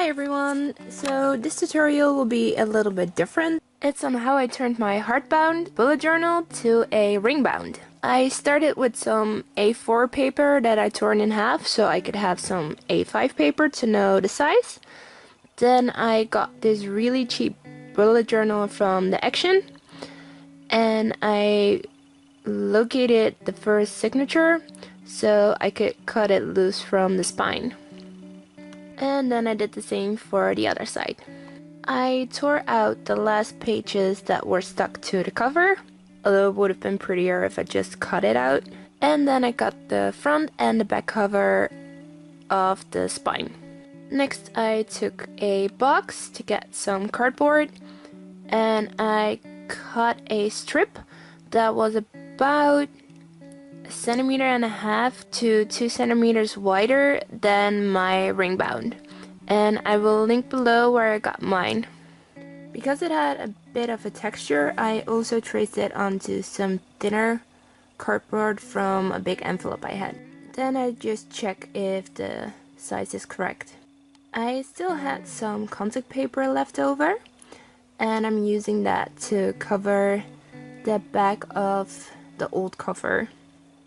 Hi everyone! So this tutorial will be a little bit different. It's on how I turned my hardbound bullet journal to a ringbound. I started with some A4 paper that I torn in half so I could have some A5 paper to know the size. Then I got this really cheap bullet journal from the Action and I located the first signature so I could cut it loose from the spine. And then I did the same for the other side. I tore out the last pages that were stuck to the cover, although it would have been prettier if I just cut it out. And then I got the front and the back cover of the spine. Next I took a box to get some cardboard and I cut a strip that was about 1.5 centimeters to 2 centimeters wider than my ring bound, and I will link below where I got mine. Because it had a bit of a texture, I also traced it onto some thinner cardboard from a big envelope I had. Then I just check if the size is correct. I still had some contact paper left over and I'm using that to cover the back of the old cover.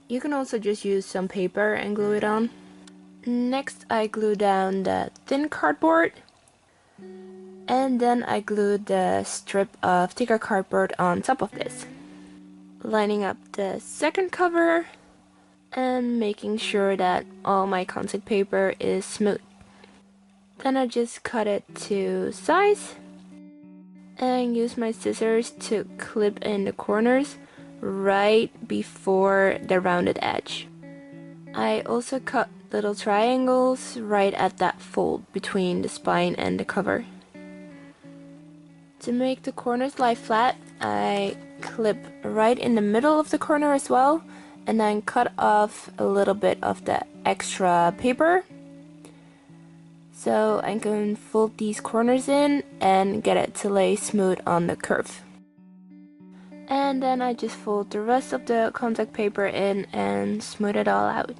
You can also just use some paper and glue it on. Next I glue down the thin cardboard and then I glued the strip of thicker cardboard on top of this. Lining up the second cover and making sure that all my contact paper is smooth. Then I just cut it to size and use my scissors to clip in the corners right before the rounded edge. I also cut little triangles right at that fold between the spine and the cover. To make the corners lie flat, I clip right in the middle of the corner as well and then cut off a little bit of the extra paper so I can fold these corners in and get it to lay smooth on the curve. And then I just fold the rest of the contact paper in and smooth it all out.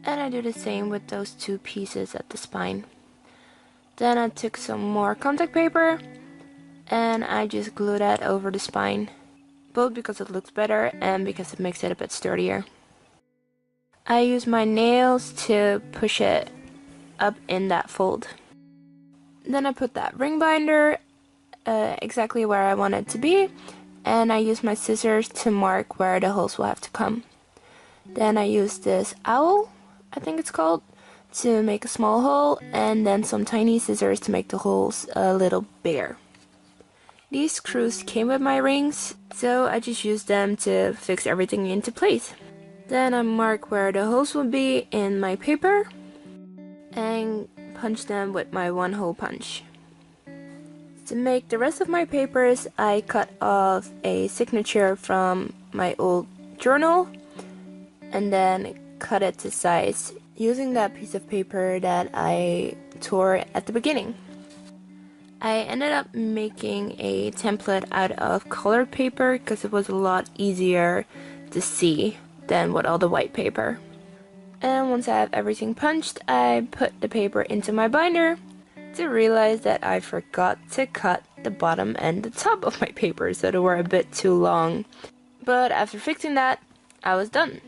And I do the same with those two pieces at the spine. Then I took some more contact paper and I just glue that over the spine, both because it looks better and because it makes it a bit sturdier. I use my nails to push it up in that fold. Then I put that ring binder exactly where I want it to be, and I use my scissors to mark where the holes will have to come. Then I use this owl, I think it's called, to make a small hole, and then some tiny scissors to make the holes a little bigger. These screws came with my rings, so I just used them to fix everything into place. Then I mark where the holes will be in my paper and punch them with my 1-hole punch. To make the rest of my papers, I cut off a signature from my old journal and then cut it to size using that piece of paper that I tore at the beginning. I ended up making a template out of colored paper because it was a lot easier to see than with all the white paper. And once I have everything punched, I put the paper into my binder to realize that I forgot to cut the bottom and the top of my paper, so they were a bit too long. But after fixing that, I was done.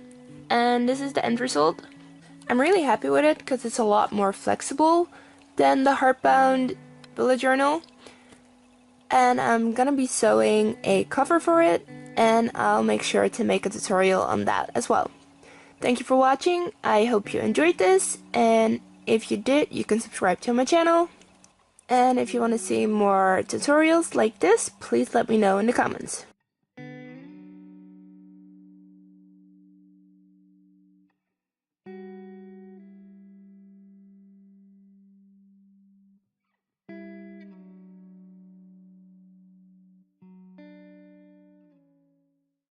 And this is the end result. I'm really happy with it because it's a lot more flexible than the hardbound bullet journal. And I'm gonna be sewing a cover for it, and I'll make sure to make a tutorial on that as well. Thank you for watching. I hope you enjoyed this, and if you did, you can subscribe to my channel. And if you want to see more tutorials like this, please let me know in the comments.